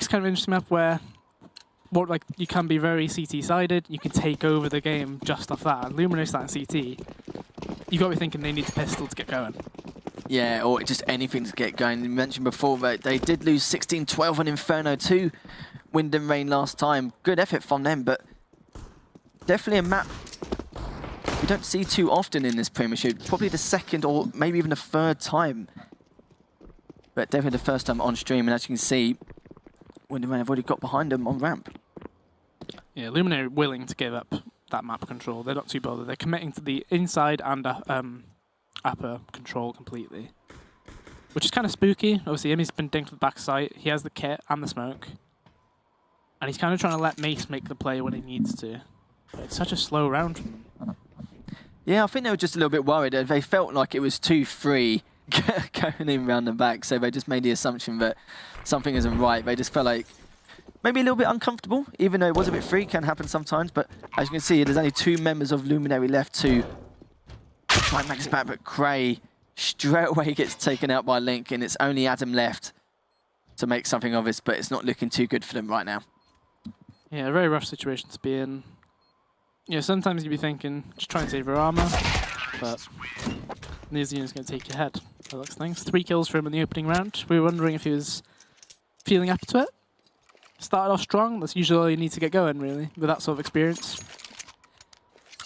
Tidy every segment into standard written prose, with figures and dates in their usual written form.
Link's kind of an interesting map where you can be very CT-sided, you can take over the game just off that. And Luminary starting CT, you got to be thinking they need the pistol to get going. Yeah, or just anything to get going. You mentioned before that they did lose 16-12 on Inferno to Wind and Rain last time. Good effort from them, but definitely a map we don't see too often in this Premiership. Probably the second or maybe even the third time. But definitely the first time on stream. And as you can see, Wind and Rain have already got behind them on ramp. Yeah, Luminary willing to give up that map control. They're not too bothered. They're committing to the inside and upper control completely. Which is kind of spooky. Obviously, Imi's been dinked with the backside. He has the kit and the smoke. And he's kind of trying to let Mace make the play when he needs to. But it's such a slow round from him. Yeah, I think they were just a little bit worried. They felt like it was too free going in round the back, so they just made the assumption that something isn't right. They just felt like maybe a little bit uncomfortable, even though it was a bit free. Can happen sometimes, but as you can see, there's only 2 members of Luminary left to try and make this back, but Cray straight away gets taken out by Link, and it's only Adam left to make something of this, but it's not looking too good for them right now. Yeah, a very rough situation to be in. Yeah, sometimes you'd be thinking, just try and save your armor, but this unit's going to take your head. By the looks of things. 3 kills for him in the opening round. We were wondering if he was feeling up to it. Started off strong. That's usually all you need to get going, really, with that sort of experience.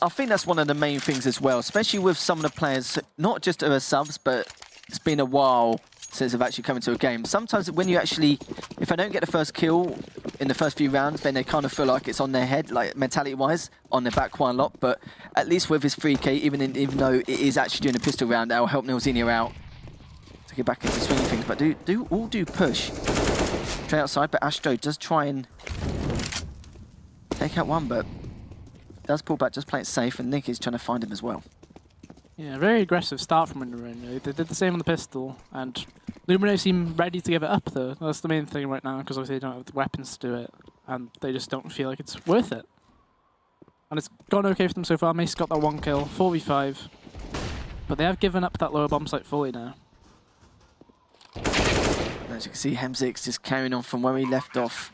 I think that's one of the main things as well, especially with some of the players, not just as subs, but it's been a while since they've actually come into a game. Sometimes when you actually, if I don't get the first kill in the first few rounds, then they kind of feel like it's on their head, like mentality-wise, on their back quite a lot. But at least with his 3K, even though it is actually doing a pistol round, that'll help Nilzinho out to get back into swinging things. But do push straight outside, but Astro does try and take out one, but does pull back, just play it safe, and Nick is trying to find him as well. Yeah, very aggressive start from Wind and Rain. They did the same on the pistol, and Luminary seem ready to give it up, though. That's the main thing right now, because obviously they don't have the weapons to do it, and they just don't feel like it's worth it. And it's gone okay for them so far. Mace got that 1 kill, 4v5, but they have given up that lower bomb site fully now. As you can see, Hemzix just carrying on from where he left off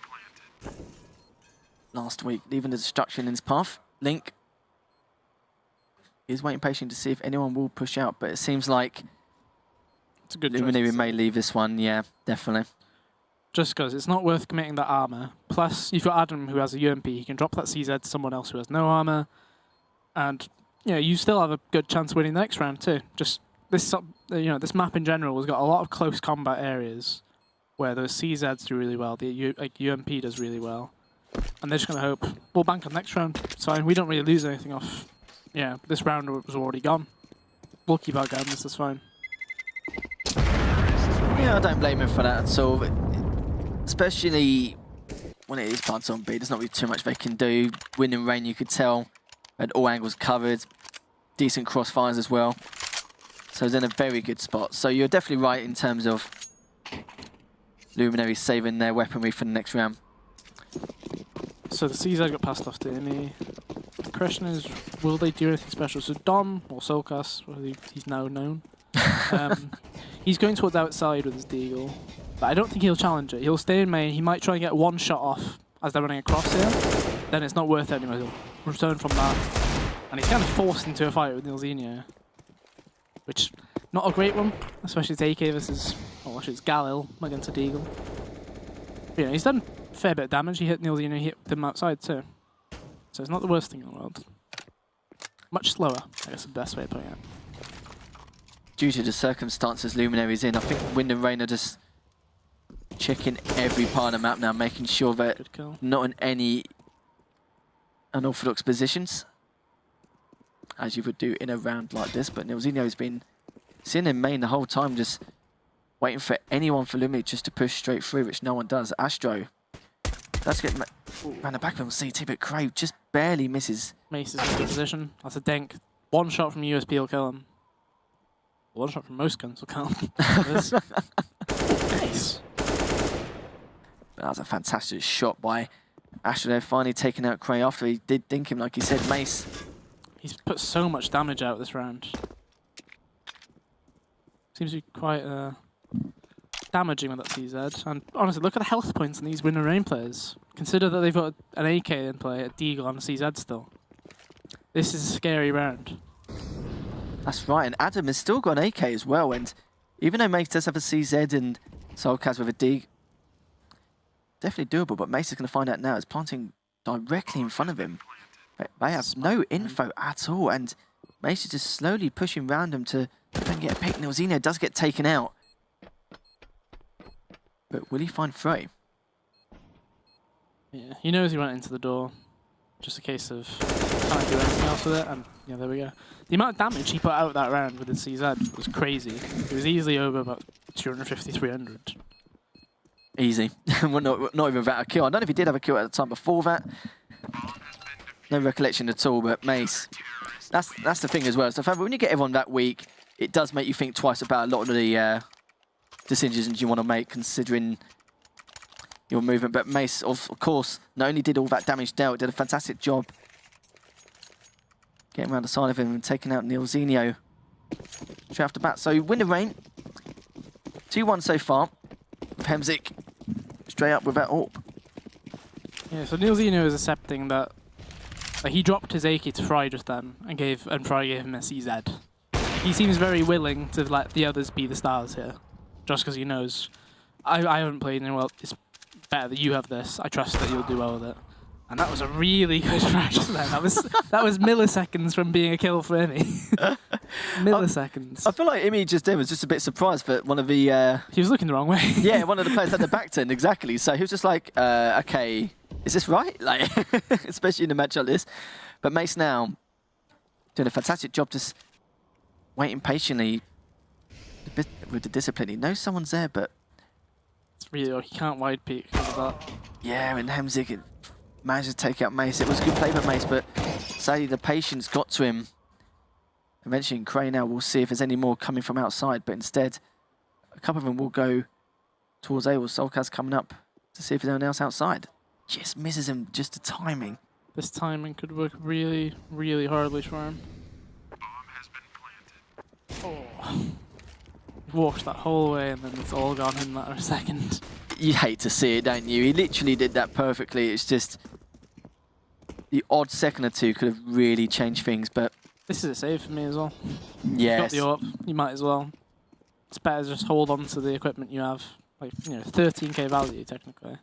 last week, leaving the destruction in his path. Link is waiting patiently to see if anyone will push out, but it seems like it's a good Luminary may leave this one. Yeah, definitely. Just because it's not worth committing that armor. Plus, you've got Adam who has a UMP. He can drop that CZ to someone else who has no armor, and you still have a good chance of winning the next round too. Just this, this map in general has got a lot of close combat areas where those CZs do really well. The UMP does really well. And they're just going to hope we'll bank on next round. It's fine. We don't really lose anything off. Yeah, this round was already gone. We'll keep our gun. This is fine. Yeah, I don't blame him for that at all. Especially when it is plants on B. There's not really too much they can do. Wind and Rain, you could tell, had all angles covered. Decent crossfires as well. So it's in a very good spot. So you're definitely right in terms of Luminary saving their weaponry for the next round. So the CZ got passed off to Imi. The question is, will they do anything special? So Dom, or Solkas, he's now known, he's going towards outside with his Deagle, but I don't think he'll challenge it. He'll stay in main. He might try and get 1 shot off as they're running across here. Then it's not worth it anymore. He'll return from that. And he's kind of forced into a fight with Nilzinho, which, not a great one, especially to AK versus, oh actually it's Galil against a Deagle. But, he's done a fair bit of damage. He hit Nilzinho, he hit them outside too. So it's not the worst thing in the world. Much slower, I guess the best way of putting it. Due to the circumstances Luminary's in, I think Wind and Rain are just checking every part of the map now, making sure they're not in any unorthodox positions, as you would do in a round like this. But Nilzinho's been sitting in main the whole time, just waiting for anyone for Luminary just to push straight through, which no one does. Astro does get around the back on CT, but Crave just barely misses. Mace is in a good position. That's a denk. 1 shot from USP will kill him. 1 shot from most guns will kill him. Nice. That was a fantastic shot by Astro, finally taking out Cray after he did dink him, like he said. Mace. He's put so much damage out this round. Seems to be quite damaging with that CZ. And honestly, look at the health points in these winner rain players. Consider that they've got an AK in play, a Deagle, and a CZ still. This is a scary round. That's right, and Adam has still got an AK as well, and even though Mace does have a CZ and Soulcast with a D, definitely doable, but Mace is going to find out now. It's planting directly in front of him. They have no info at all, and Mace is just slowly pushing around him to try and get a pick. Nilzino does get taken out. But will he find Frey? Yeah, he knows he went into the door. Just a case of can't do anything else with it, and yeah, there we go. The amount of damage he put out that round with his CZ was crazy. It was easily over about 250, 300. Easy. Well, not even without a kill. I don't know if he did have a kill at the time before that. No recollection at all, but Mace. That's the thing as well. So when you get everyone that weak, it does make you think twice about a lot of the decisions you want to make, considering your movement. But Mace, of course, not only did all that damage dealt, did a fantastic job getting around the side of him and taking out Nilzino straight off the bat. So win the rain. 2-1 so far. Hemzik straight up with that AWP. Yeah, so Nilzino is accepting that he dropped his AK to Fry just then and Fry gave him a CZ. He seems very willing to let the others be the stars here, just because he knows I haven't played in well. It's better that you have this. I trust that you'll do well with it. And that was a really good frag just then. That was milliseconds from being a kill for Imi. Milliseconds. I feel like Imi just was just a bit surprised that one of the... He was looking the wrong way. Yeah, one of the players had the back turn, exactly. So he was just like, okay, is this right? Like, especially in a match like this. But Mace now doing a fantastic job just waiting patiently with the discipline. He knows someone's there, but... It's really, he can't wide peek because of that. Yeah, and Hemzik managed to take out Mace. It was a good play by Mace, but sadly the patience got to him. Eventually in Cray now, we'll see if there's any more coming from outside, but instead, a couple of them will go towards A, with Soulcast coming up to see if there's anyone else outside. Just misses him, just the timing. This timing could work really, really horribly for him. Oh. Walked that whole way and then it's all gone in that a second. You hate to see it, don't you? He literally did that perfectly. It's just the odd second or two could have really changed things, but... This is a save for me as well. Yes. You got the AWP, you might as well. It's better to just hold on to the equipment you have. Like, 13k value, technically.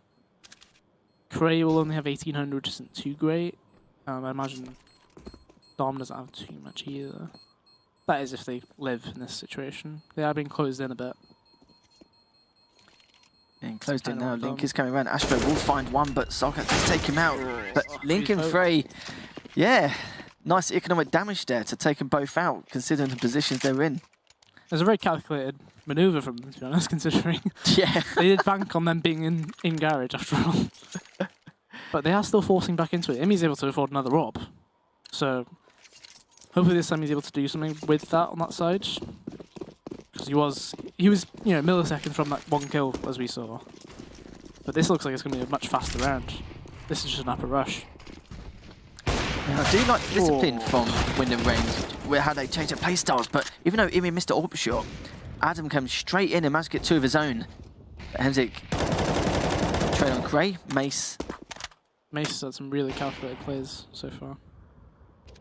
Cray will only have 1800, which isn't too great. I imagine Dom doesn't have too much either. That is if they live in this situation. They are being closed in a bit. Being closed in now. Link is coming around. Astro will find one, but Soulcast does take him out. But Link and Frey, yeah, nice economic damage there to take them both out, considering the positions they're in. There's a very calculated manoeuvre from them, to be honest, considering yeah. they did bank on them being in garage after all. But they are still forcing back into it. Imi's able to afford another AWP. So hopefully this time he's able to do something with that on that side. Because he was milliseconds from that one kill, as we saw. But this looks like it's going to be a much faster round. This is just an upper rush. Yeah, I do like the discipline from Wind and Rain, where how they change their playstyles, but even though Imi missed the AWP shot, Adam comes straight in and managed to get two of his own. Hemzik trade on Cray, Mace. Mace has had some really calculated plays so far.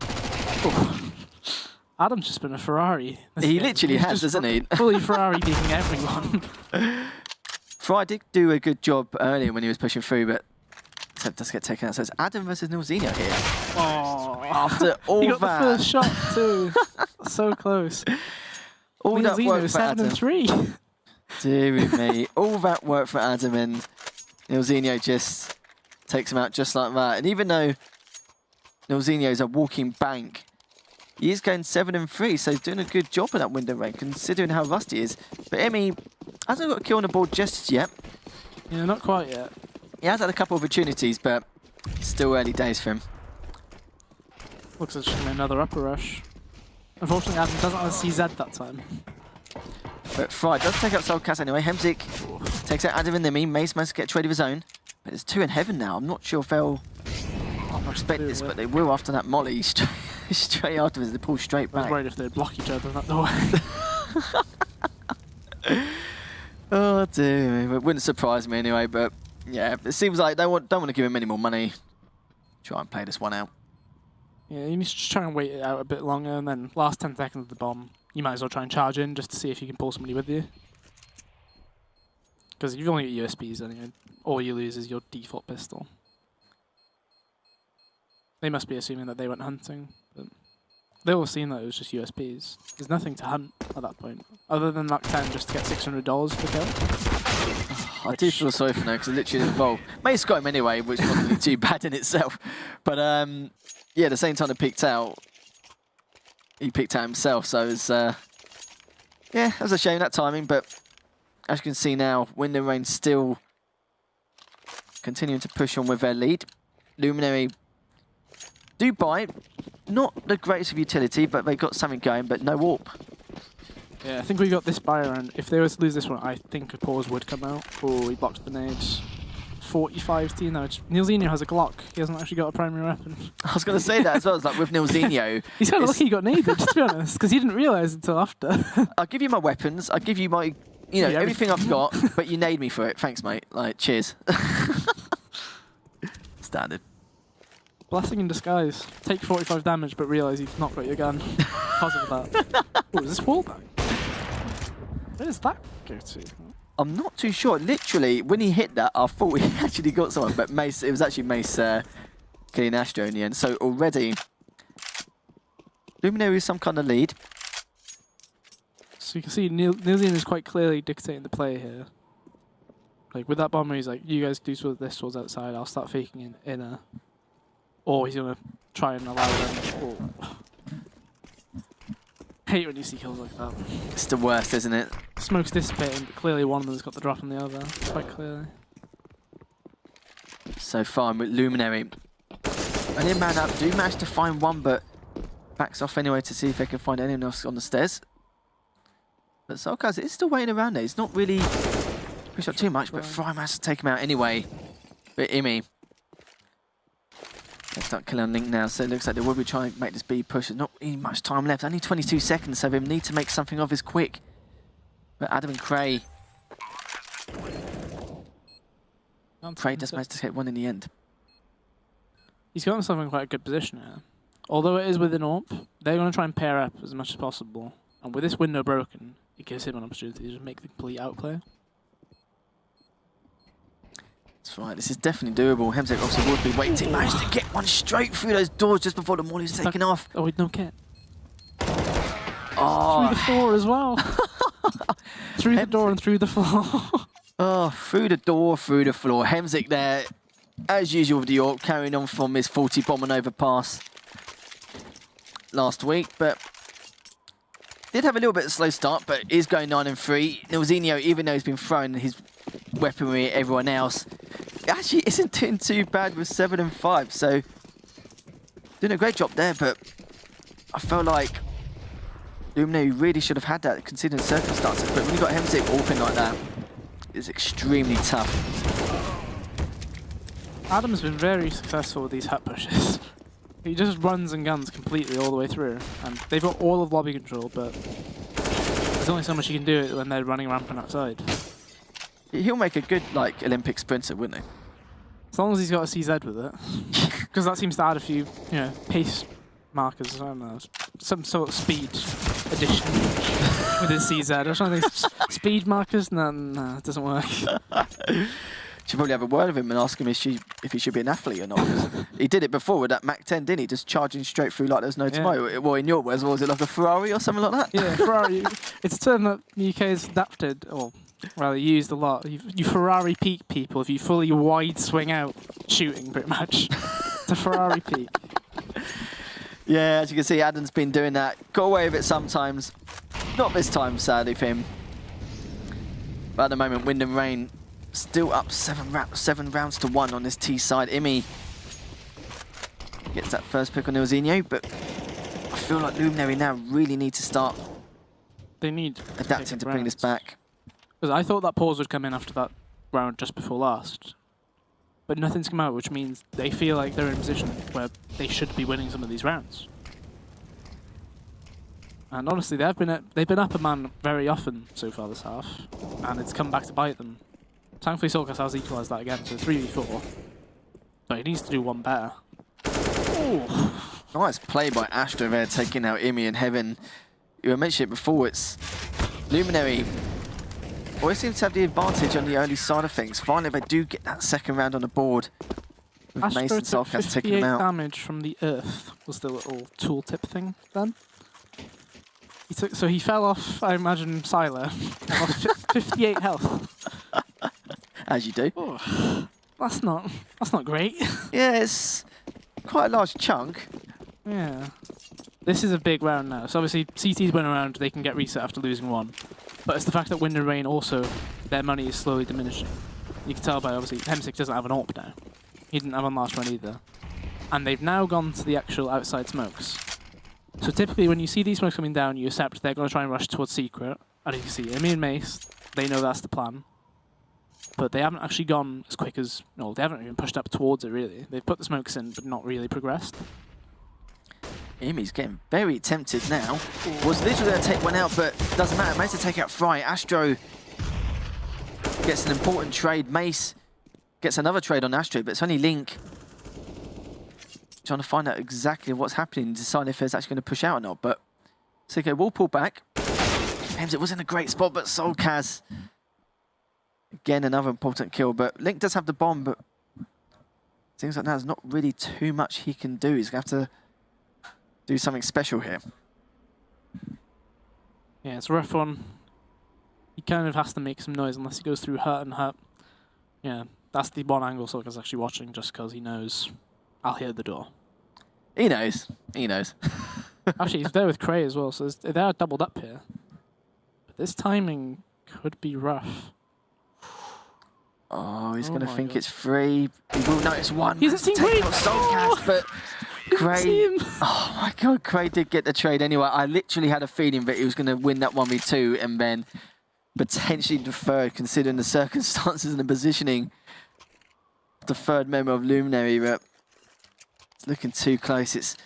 Oh. Adam's just been a Ferrari. He literally has, hasn't he? Fully Ferrari beating everyone. Fry did do a good job earlier when he was pushing through, but except does get taken out. So it's Adam versus Nilzino here. Oh, after all he got that. the first shot too. So close. All that work for 7 Adam. and 3. Dear me. All that work for Adam, and Nilzino just takes him out just like that. And even though Nilzino is a walking bank, he is going 7 and 3, so he's doing a good job of that window rank, considering how rusty he is. But Emi hasn't got a kill on the board just yet. Yeah, not quite yet. He has had a couple of opportunities, but still early days for him. Looks like it's going to be another upper rush. Unfortunately, Adam doesn't have a CZ that time. But Fry does take out Soulcast anyway. Hemzik takes out Adam and Nimi. Mace must get a trade of his own. But there's two in heaven now. I'm not sure if they'll respect this, but they will after that molly. Straight afterwards, they pull straight back. I was worried if they'd block each other in that doorway. Oh dear, it wouldn't surprise me anyway, but yeah, it seems like they don't want to give him any more money. Try and play this one out. Yeah, you need to just try and wait it out a bit longer, and then last 10 seconds of the bomb, you might as well try and charge in just to see if you can pull somebody with you. Because you've only got USBs anyway. All you lose is your default pistol. They must be assuming that they went hunting, but they all seen that it was just USBs. There's nothing to hunt at that point, other than Mac 10 just to get $600 for kill. I do feel sorry for him because literally, well, May's got him anyway, which wasn't really too bad in itself. But yeah, at the same time he picked out himself, so it's yeah, that was a shame, that timing. But as you can see now, Wind and Rain still continuing to push on with their lead. Luminary do buy, not the greatest of utility, but they got something going, but no warp. Yeah, I think we got this buy around. If they were to lose this one, I think a pause would come out. Oh, he blocked the nades. 45 to now. Nilzinho has a Glock. He hasn't actually got a primary weapon. I was going to say that as well. It's like with Nilzinho. He's kind of lucky he got naded, to be honest, because he didn't realise until after. I'll give you my weapons. I'll give you my, you know, everything I've got, but you nade me for it. Thanks, mate. Like, cheers. Standard. Blessing in disguise. Take 45 damage, but realise you've not got your gun because of that. Oh, is this wall back? Where does that go to? I'm not too sure. Literally, when he hit that, I thought he actually got someone, but Mace, it was actually Mace killing Astro in the end. So already, Luminary is some kind of lead. So you can see Nilzian is quite clearly dictating the play here. Like with that bomber, he's like, you guys do this towards outside, I'll start faking in inner. Or he's going to try and allow them. Oh. Hate when you see kills like that. It's the worst, isn't it? Smoke's dissipating, but clearly one of them's got the drop on the other, quite clearly. So far with Luminary. And in man up, do manage to find one, but backs off anyway to see if they can find anyone else on the stairs. But Solkaz is still waiting around there. He's not really pushed up too much, but Fry managed to take him out anyway. But Imi. They start killing on Link now, so it looks like they will be trying to make this B push. There's not really much time left. Only 22 seconds, so they need to make something of this quick. But Adam and Cray. Cray does manage to hit one in the end. He's got himself in quite a good position here. Although it is within AWP, they're going to try and pair up as much as possible. And with this window broken, it gives him an opportunity to just make the complete outplay. That's right, this is definitely doable. Hemsek obviously would be waiting. Managed to get one straight through those doors just before the Molly's taken off. Oh, with no kit. Oh. Through the floor as well. Through the door and through the floor. Oh, through the door, through the floor. Hemsek there, as usual with the AWP, carrying on from his 40 bomb and overpass last week, but did have a little bit of a slow start, but is going 9-3. Nilzinho, even though he's been throwing his weaponry at everyone else, actually isn't doing too bad with 7-5, so doing a great job there, but I felt like Luminary really should have had that considering the circumstances, but when you got Hemsek AWPing like that, it's extremely tough. Adam's been very successful with these hut pushes. He just runs and guns completely all the way through, and they've got all of lobby control, but there's only so much you can do when they're running rampant outside. He'll make a good, like, Olympic sprinter, wouldn't he? As long as he's got a CZ with it. Because that seems to add a few, you know, pace markers, I don't know, some sort of speed addition with his CZ. I was trying to think, speed markers? No, it doesn't work. Should probably have a word with him and ask him if he should be an athlete or not. He did it before with that Mac 10, didn't he? Just charging straight through like there's no tomorrow. Well, in your words, was it like a Ferrari or something like that? Yeah, Ferrari. It's a term that the UK has adapted, or rather used a lot. You Ferrari peak people if you fully wide swing out shooting, pretty much. It's a Ferrari peak. Yeah, as you can see, Adam's been doing that. Got away with it sometimes. Not this time, sadly, for him. But at the moment, Wind and Rain still up 7 rounds to 1 on this T side. Imi gets that first pick on Nilzinho, but I feel like Luminary now really need to start adapting to bring this back. Because I thought that pause would come in after that round just before last. But nothing's come out, which means they feel like they're in a position where they should be winning some of these rounds. And honestly, they've been up a man very often so far this half, and it's come back to bite them. Thankfully, Solkas has equalised that again, so 3v4. But he needs to do one better. Ooh. Nice play by Astro there, taking out Imi and Heaven. You mentioned it before, it's Luminary always seems to have the advantage on the early side of things. Finally, they do get that second round on the board. With Astro Mason took Solkas taking 58 them out. damage from the earth, was the little tooltip thing then. So he fell off, I imagine, Sylar, and lost 58 health. As you do. Oh, that's not great. Yeah, it's quite a large chunk. Yeah. This is a big round now. So obviously, CT's win around, they can get reset after losing one. But it's the fact that Wind and Rain also, their money is slowly diminishing. You can tell by, obviously, Hemsick doesn't have an AWP now. He didn't have one last run either. And they've now gone to the actual outside smokes. So typically, when you see these smokes coming down, you accept they're going to try and rush towards Secret. And you can see Imi and Mace, they know that's the plan. But they haven't actually gone as quick as... No, they haven't even pushed up towards it, really. They've put the smokes in, but not really progressed. Imi's getting very tempted now. Was literally going to take one out, but doesn't matter. Managed to take out Fry. Astro gets an important trade. Mace gets another trade on Astro, but it's only Link trying to find out exactly what's happening and decide if it's actually going to push out or not. But Siko will pull back. It was in a great spot, but Solkaz again another important kill. But Link does have the bomb, but seems like there's not really too much he can do. He's going to have to do something special here. Yeah, it's a rough one. He kind of has to make some noise unless he goes through hurt and hurt. Yeah, that's the one angle Solka's actually watching just because he knows I'll hear the door. He knows. He knows. Actually, he's there with Cray as well, so they are doubled up here. But this timing could be rough. Oh, he's going to think it's free. He will notice one. He's a team take win. out Solkaz, but Cray. Oh my god, Cray did get the trade anyway. I literally had a feeling that he was going to win that 1v2 and then potentially defer, considering the circumstances and the positioning. The third member of Luminary, but it's looking too close.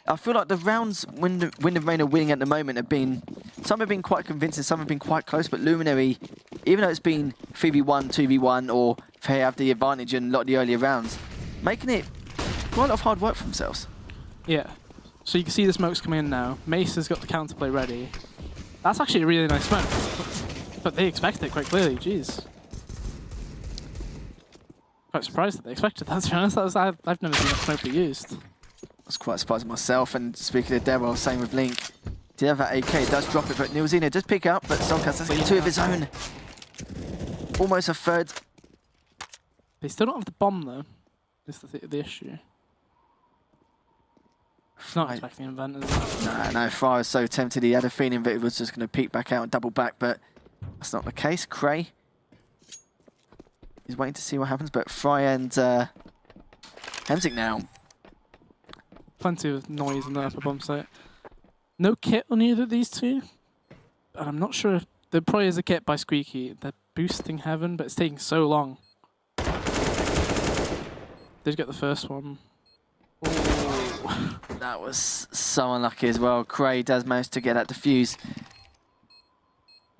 I feel like the rounds Wind and Rain are winning at the moment have been, some have been quite convincing, some have been quite close, but Luminary, even though it's been 3v1, 2v1, or they have the advantage in a lot of the earlier rounds, making it quite a lot of hard work for themselves. Yeah. So you can see the smokes coming in now. Mace has got the counterplay ready. That's actually a really nice smoke. But they expected it quite clearly, jeez. Quite surprised that they expected that, to be honest. I've never seen that smoke be used. I was quite surprised myself, and speaking of Devil, same with Link. Did have that AK, does drop it, but Nilzino does pick up, but Solkaz does get two of his own. Almost a third. They still don't have the bomb, though. Is the issue. He's not expecting inventors. No, Fry was so tempted. He had a feeling that it was just going to peek back out and double back, but that's not the case. Cray is waiting to see what happens, but Fry and Hemsick now. Plenty of noise in the upper bomb site. No kit on either of these two. And I'm not sure if there probably is a kit by Squeaky. They're boosting Heaven, but it's taking so long. Did get the first one. Ooh. That was so unlucky as well. Cray does manage to get that defuse.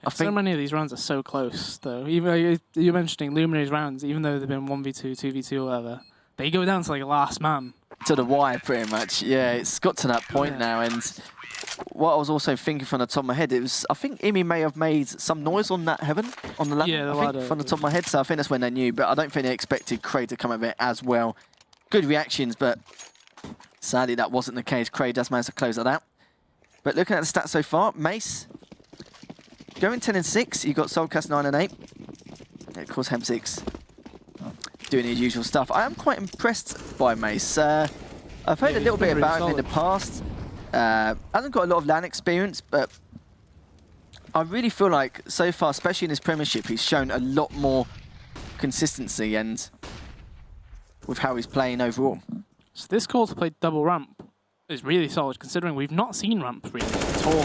I think so many of these rounds are so close, though. Even you're mentioning Luminary's rounds, even though they've been 1v2, 2v2, or whatever, they go down to like last man. To the wire, pretty much. Yeah, it's got to that point now. And what I was also thinking from the top of my head, it was, I think Imi may have made some noise on that Heaven, on the ladder, yeah, I think, from the top of my head. So I think that's when they knew, but I don't think they expected Cray to come out of it as well. Good reactions, but sadly that wasn't the case. Cray does manage to close that out. But looking at the stats so far, Mace going 10 and 6. You've got Solkaz 9 and 8. And of course, Hemsick's doing his usual stuff. I am quite impressed by Mace. I've heard a little bit about him in the past. Hasn't got a lot of LAN experience, but I really feel like so far, especially in his Premiership, he's shown a lot more consistency and with how he's playing overall. So this call to play double ramp is really solid, considering we've not seen ramp really at all.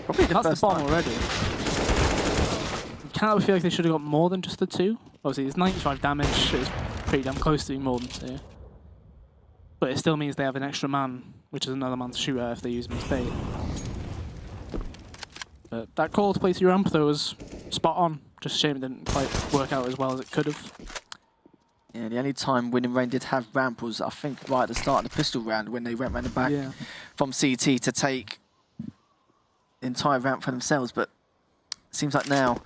Probably the first bomb time already. You kind of feel like they should have got more than just the two. Obviously, it's 95 damage. It's pretty damn close to being more than two. But it still means they have an extra man, which is another man to shoot at if they use him as bait. But that call to play through ramp, though, was spot on. Just a shame it didn't quite work out as well as it could have. Yeah, the only time Winning Rain did have ramp was, I think, right at the start of the pistol round when they went round the back from CT to take the entire ramp for themselves. But it seems like now,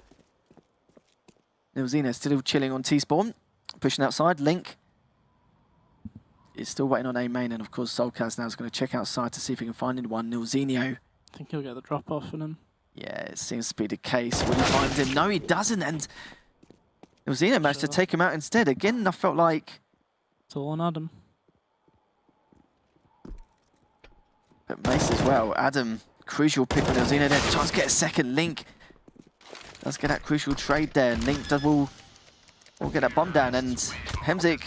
Nilzino still chilling on T-spawn, pushing outside. Link is still waiting on A main, and of course Soulcast now is going to check outside to see if he can find anyone. Nilzino, I think he'll get the drop off on him. Yeah, it seems to be the case. Will he find him? No, he doesn't, and Nilzino managed to take him out instead. Again, I felt like it's all on Adam. But Mace as well. Adam, crucial pick on Nilzino there. Chance to get a second. Link does get that crucial trade there. Link will get that bomb down, and Hemzik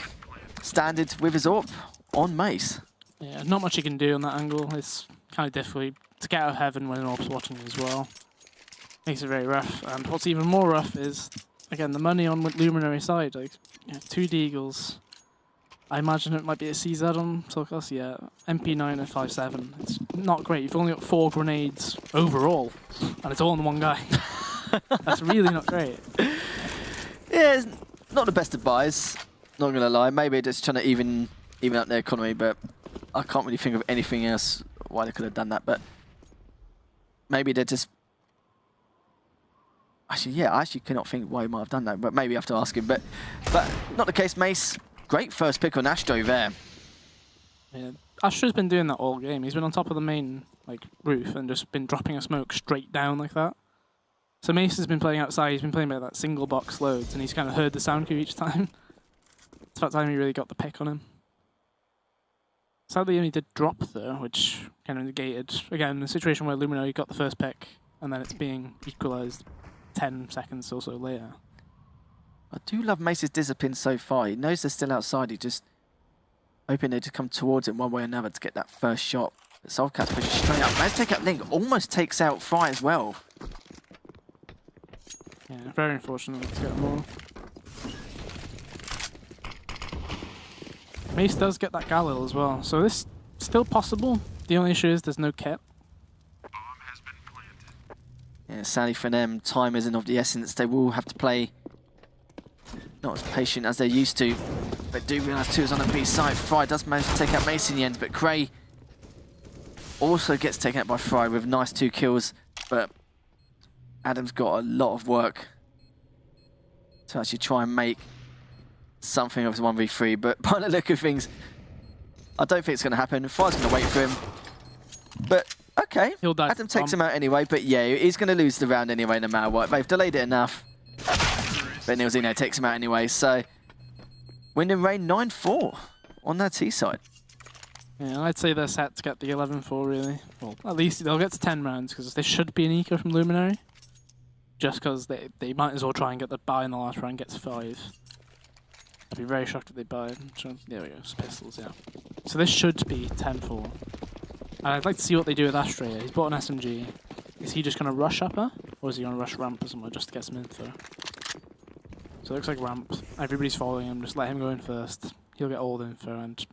standard with his AWP on Mace. Yeah, not much you can do on that angle. It's kind of difficult to get out of heaven when an AWP's watching as well. Makes it very rough. And what's even more rough is, again, the money on Luminary side. Like, 2 Deagles. I imagine it might be a CZ on Soulcast. Yeah, MP9 at 5.7. It's not great. You've only got 4 grenades overall, and it's all on one guy. That's really not great. Yeah, it's not the best of buys. Not gonna lie. Maybe they're just trying to even out their economy, but I can't really think of anything else why they could have done that. But maybe they're just. Actually, yeah, I actually cannot think why he might have done that, but maybe I have to ask him. But not the case. Mace, great first pick on Astro there. Yeah, Astro's been doing that all game. He's been on top of the main roof and just been dropping a smoke straight down like that. So Mace has been playing outside. He's been playing by that single box loads, and he's kind of heard the sound cue each time. It's about time he really got the pick on him. Sadly, he only did drop though, which kind of negated again the situation where Luminary got the first pick, and then it's being equalised 10 seconds or so later. I do love Mace's discipline so far. He knows they're still outside. He just hoping they just come towards him one way or another to get that first shot. But Soulcast pushes straight up. Managed to take out Link. Almost takes out Fry as well. Yeah, very unfortunate to get more. Mace does get that Galil as well, so this is still possible. The only issue is there's no kit. Yeah, sadly for them, time isn't of the essence. They will have to play not as patient as they used to. But do realise 2 is on the B side. Fry does manage to take out Mace in the end, but Cray also gets taken out by Fry with nice 2 kills. But Adam's got a lot of work to actually try and make something of his 1v3. But by the look of things, I don't think it's going to happen. Fry's going to wait for him. But okay, he'll die. Adam takes him out anyway, but yeah, he's going to lose the round anyway, no matter what. They've delayed it enough. But Nilzino takes him out anyway, so Winning Rain 9-4 on that T side. Yeah, I'd say they're set to get the 11-4 really. Well, at least they'll get to 10 rounds because there should be an eco from Luminary. Just because they might as well try and get the buy in the last round, get to 5. I'd be very shocked if they buy it. So, there we go, it's pistols, yeah. So this should be 10-4. And I'd like to see what they do with Astrea. He's bought an SMG. Is he just going to rush upper? Or is he going to rush ramp or somewhere just to get some info? So it looks like ramp. Everybody's following him. Just let him go in first. He'll get all the info and...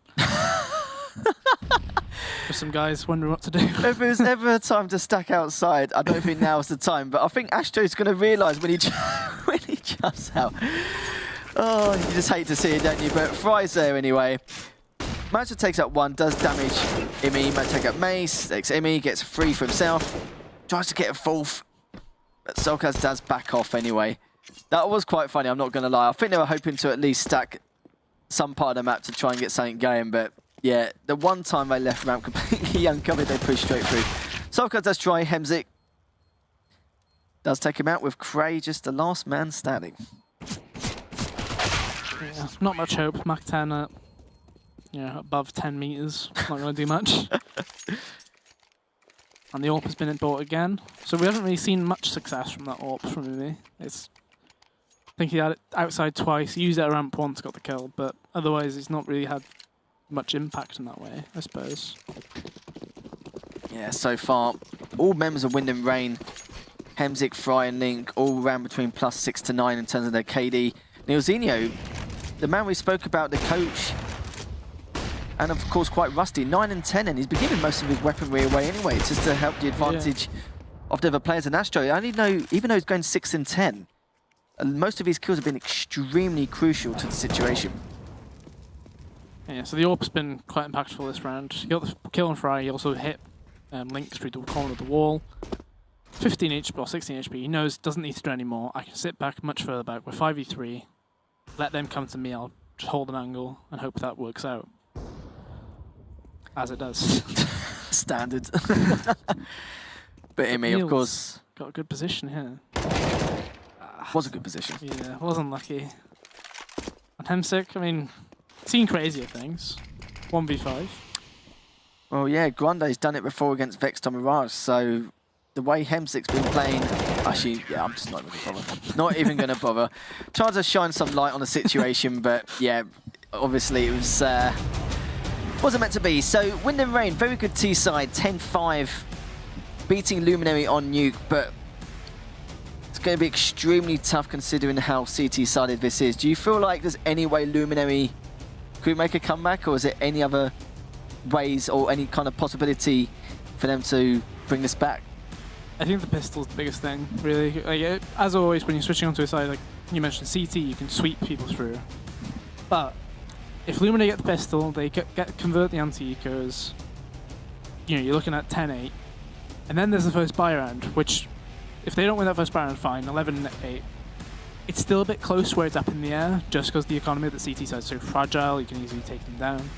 Just some guys wondering what to do. If there's ever a time to stack outside, I don't think now's the time. But I think Astro's going to realise when he jumps out. Oh, you just hate to see it, don't you? But Fry's there anyway. Managed to takes out 1, does damage Imi. Might take out Mace, takes Imi, gets 3 for himself. Tries to get a 4th. But Soulcast does back off anyway. That was quite funny, I'm not going to lie. I think they were hoping to at least stack some part of the map to try and get something going. But yeah, the one time they left ramp completely uncovered, they pushed straight through. Soulcast does try. Hemzik does take him out with Cray, just the last man standing. Yeah, not much hope. Mach 10 at above 10 meters. Not going to do much. And the AWP has been bought again. So we haven't really seen much success from that AWP from me. I think he had it outside twice, used it at ramp once, got the kill, but otherwise he's not really had much impact in that way, I suppose. Yeah, so far, all members of Winning Rain, Hemzik, Fry and Link, all ran between +6 to 9 in terms of their KD. Nilzino, the man we spoke about, the coach, and of course quite rusty, 9 and 10, and he's been giving most of his weaponry away anyway, just to help the advantage of the other players in Astro. I only know, even though he's going 6 and 10, most of his kills have been extremely crucial to the situation. Yeah, so the AWP's been quite impactful this round. He got the kill on Fry, he also hit Link through the corner of the wall. 15 HP or 16 HP, he knows doesn't need to do any more. I can sit back much further back. We're 5v3. Let them come to me, I'll just hold an angle and hope that works out. As it does. Standard. But Imi, of course... Got a good position here. Was a good position. Yeah, wasn't lucky. And Hemsick, I mean, seen crazier things. 1v5. Well, yeah, Grande's done it before against Vex Mirage, so the way Hemsick's been playing... Actually, yeah, I'm just not even going to bother. Not even going to bother. Tried to shine some light on the situation, but yeah, obviously it was... wasn't meant to be. So, Wind and Rain, very good T-side, 10-5, beating Luminary on Nuke, but it's going to be extremely tough considering how CT-sided this is. Do you feel like there's any way Luminary could make a comeback, or is it any other ways or any kind of possibility for them to bring this back? I think the pistol's the biggest thing, really. Like, as always, when you're switching onto a side, like you mentioned CT, you can sweep people through. But if Luminary get the pistol, they convert the anti-ecos, you know, you're looking at 10-8. And then there's the first buy round, which, if they don't win that first buy round, fine, 11-8. It's still a bit close where it's up in the air, just because the economy of the CT side is so fragile, you can easily take them down.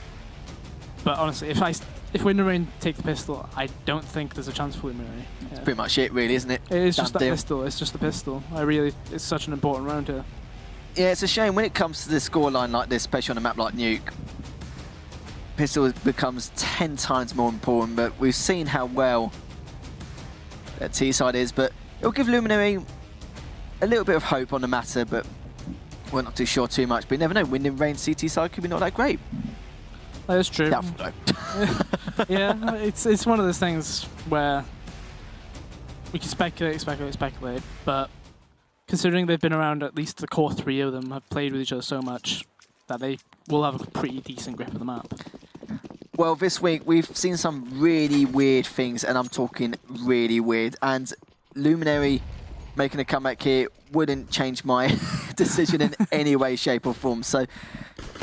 But honestly, if Wind and Rain take the pistol, I don't think there's a chance for Luminary. Yeah. That's pretty much it, really, isn't it? It is just that pistol, it's just the pistol. It's such an important round here. Yeah, it's a shame when it comes to the scoreline like this, especially on a map like Nuke. Pistol becomes 10 times more important, but we've seen how well that T-side is, but it'll give Luminary a little bit of hope on the matter, but we're not too sure too much. But you never know, Wind and Rain CT side could be not that great. That's true. Doubtful, though. Yeah, it's one of those things where we can speculate, but considering they've been around, at least the core 3 of them have played with each other so much that they will have a pretty decent grip of the map. Well, this week we've seen some really weird things, and I'm talking really weird. And Luminary making a comeback here wouldn't change my decision in any way, shape, or form. So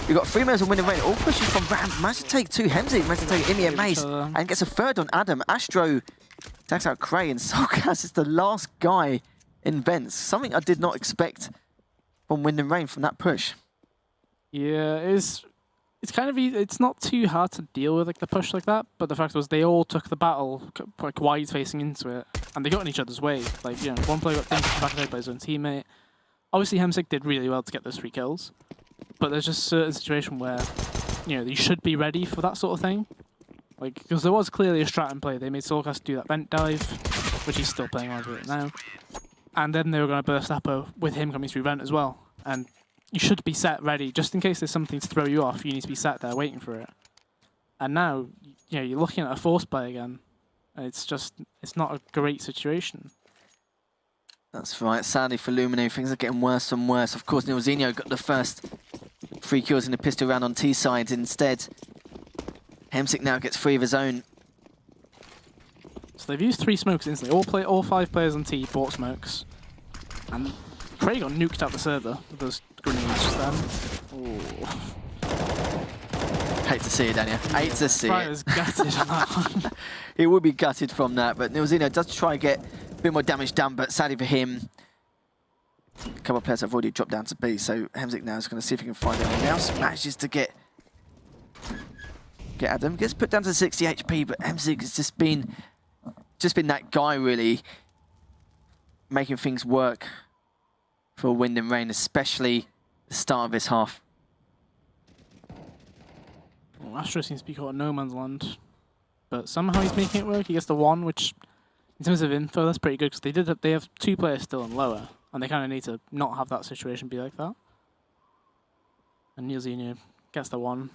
we've got 3 members of Wind and Rain, all pushing from Ram. Managed to take 2 Hemsy, managed to take Imi and Mace, and gets a third on Adam. Astro takes out Cray, and Solkas is the last guy in Vents. Something I did not expect from Wind and Rain from that push. Yeah, it's kind of easy. It's not too hard to deal with like the push like that, but the fact was they all took the battle like wide facing into it, and they got in each other's way. Like, you know, one player got taken back by his own teammate. Obviously, Hemsick did really well to get those 3 kills, but there's just a certain situation where, you know, you should be ready for that sort of thing. Like, because there was clearly a strat in play. They made Solkas do that vent dive, which he's still playing around with it now, and then they were going to burst Apo with him coming through vent as well. And you should be set ready, just in case there's something to throw you off, you need to be sat there waiting for it. And now, you know, you're looking at a force play again, and it's not a great situation. That's right, sadly for Luminary, things are getting worse and worse. Of course, Nilzinho got the first 3 kills in the pistol round on T-side instead. Hemsick now gets 3 of his own. So they've used 3 smokes instantly. All 5 players on T bought smokes. And Craig got nuked out the server with those grenades just then. Hate to see it, Daniel. Hate to see it. Was gutted on that one. He would be gutted from that, but Nilzinho does try and get a bit more damage done, but sadly for him, a couple of players have already dropped down to B, so Hemsick now is going to see if he can find anyone else. Manages to get Adam. Gets put down to 60 HP, but Hemsick has just been that guy, really, making things work for Wind and Rain, especially the start of this half. Well, Astro seems to be caught in no man's land, but somehow he's making it work. He gets the 1, which, in terms of info, that's pretty good, because they have 2 players still in lower, and they kind of need to not have that situation be like that. And Nilzinho gets the 1.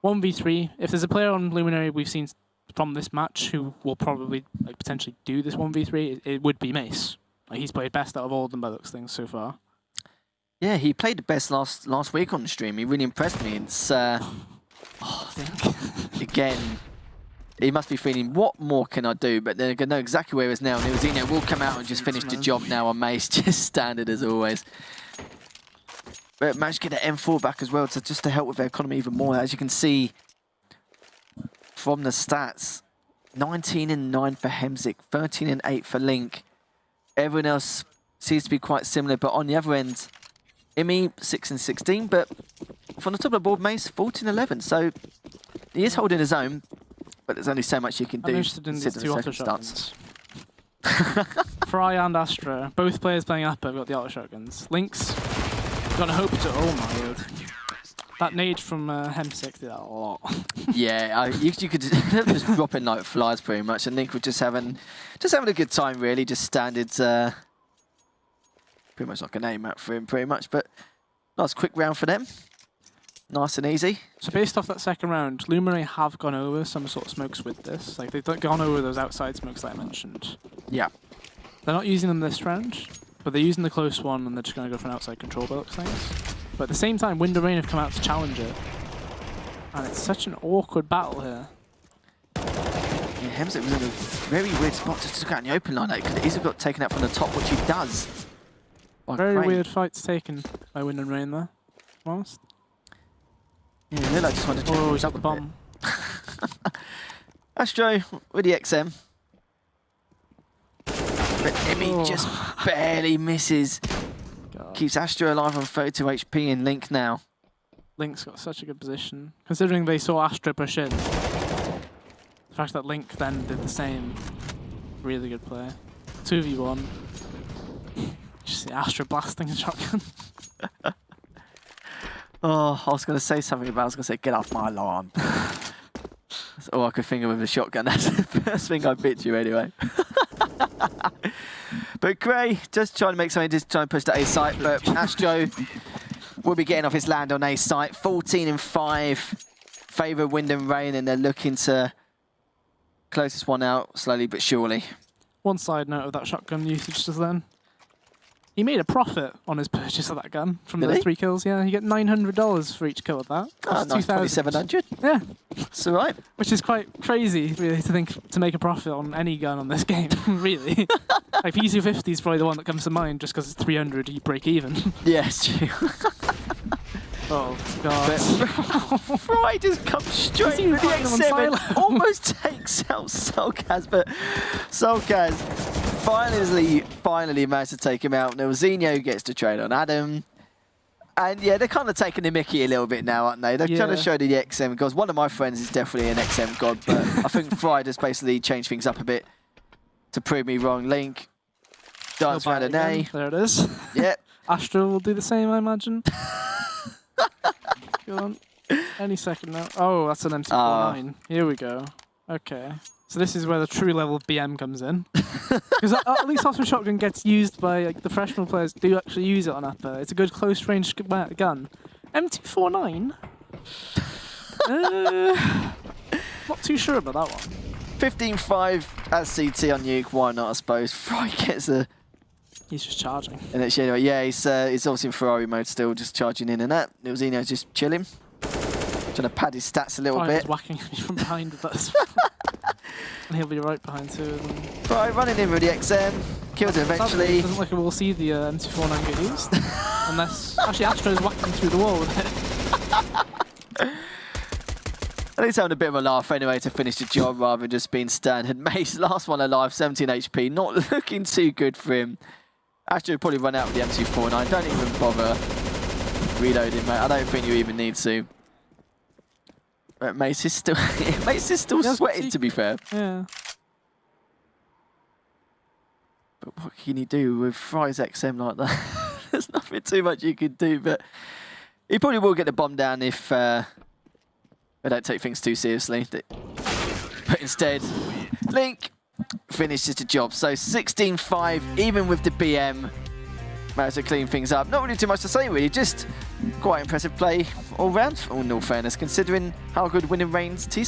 1v3. If there's a player on Luminary we've seen from this match who will probably potentially do this 1v3, it would be Mace. Like, he's played best out of all of them by those things so far. Yeah, he played the best last week on the stream. He really impressed me. It's again, he must be feeling, what more can I do? But they're going to know exactly where he is now. And Neilzino will come out and just finish the job now on Mace. Just standard as always. But managed to get the M4 back as well just to help with their economy even more. As you can see from the stats, 19 and 9 for Hemzik, 13 and 8 for Link. Everyone else seems to be quite similar, but on the other end, Imi 6 and 16, but from the top of the board, Mace 14 and 11. So he is holding his own, but there's only so much you can do. I'm interested in these two auto circumstance. shotguns. Fry and Astra, both players playing upper have got the auto shotguns. Link's gonna hope to. Oh my god. That nade from Hemzik did that a lot. Yeah, you could just drop in like flies pretty much, and Link was just having a good time really, just standard, pretty much like a name out for him pretty much, but nice quick round for them. Nice and easy. So based off that second round, Luminary have gone over some sort of smokes with this. Like they've gone over those outside smokes that I mentioned. Yeah. They're not using them this round, but they're using the close one and they're just going to go for an outside control by looks things. But at the same time, Wind and Rain have come out to challenge it. And it's such an awkward battle here. Yeah, Hemzik was in a very weird spot to go out in the open line. He could easily got taken out from the top, which he does. Very weird fights taken by Wind and Rain there. Honest. Yeah, Lilo just wanted to check he's got the bomb. Astro with the XM. But Imi just barely misses. God. Keeps Astro alive on 32 HP and Link now. Link's got such a good position. Considering they saw Astro push in. The fact that Link then did the same. Really good play. 2v1. Just see Astro blasting a shotgun. Oh, I was going to say something about it. I was going to say, get off my lawn. That's all I could think of with a shotgun. That's the first thing I bit you anyway. But Gray just trying to make something, just trying to push the A site. But Astro will be getting off his land on A site. 14 and 5. Favour Wind and Rain, and they're looking to close this one out slowly but surely. One side note of that shotgun usage just then. He made a profit on his purchase of that gun from the 3 kills. Yeah, you get $900 for each kill of that. Oh, nice, 2,700. Yeah, that's all right. Which is quite crazy, really, to make a profit on any gun on this game. Really, like PC50 is probably the one that comes to mind, just because it's 300, you break even. Yes. Oh god! Fry just comes straight with the X7, almost takes out Solkaz, but Solkaz finally managed to take him out. Neilzino gets to trade on Adam. And yeah, they're kind of taking the mickey a little bit now, aren't they? They're trying to show the XM gods. One of my friends is definitely an XM god, but I think Fry just basically changed things up a bit to prove me wrong. Link, dance around an A. There it is. Yep. Astra will do the same, I imagine. Go on. Any second now. Oh, that's an MC49. Here we go. Okay. So this is where the true level of BM comes in. Because at least Astra Shotgun gets used by like, the professional players do actually use it on upper. It's a good close range gun. M249? Not too sure about that one. 15-5 as CT on Nuke. Why not, I suppose. Fry gets a... He's just charging. And actually, anyway, yeah, he's obviously in Ferrari mode still, just charging in and that. Neilzino's just chilling. Trying to pad his stats a little bit. He's whacking me from behind with that. And he'll be right behind too. Right, running in with the XM. Kills him eventually. It doesn't look like we'll see the M249 get used. Unless... Actually, Astro's whacking through the wall with it. At least having a bit of a laugh anyway to finish the job rather than just being standard. Mace, last one alive, 17 HP. Not looking too good for him. Astro probably run out with the M249. Don't even bother reloading, mate. I don't think you even need to. But Mace is still sweating, to be fair. Yeah. But what can you do with Fry's XM like that? There's nothing too much you can do, but he probably will get the bomb down if they don't take things too seriously. But instead, Link finishes the job. So 16-5, even with the BM, managed to clean things up. Not really too much to say, really. Just quite impressive play all round, in all fairness, considering how good Wind and Rain's T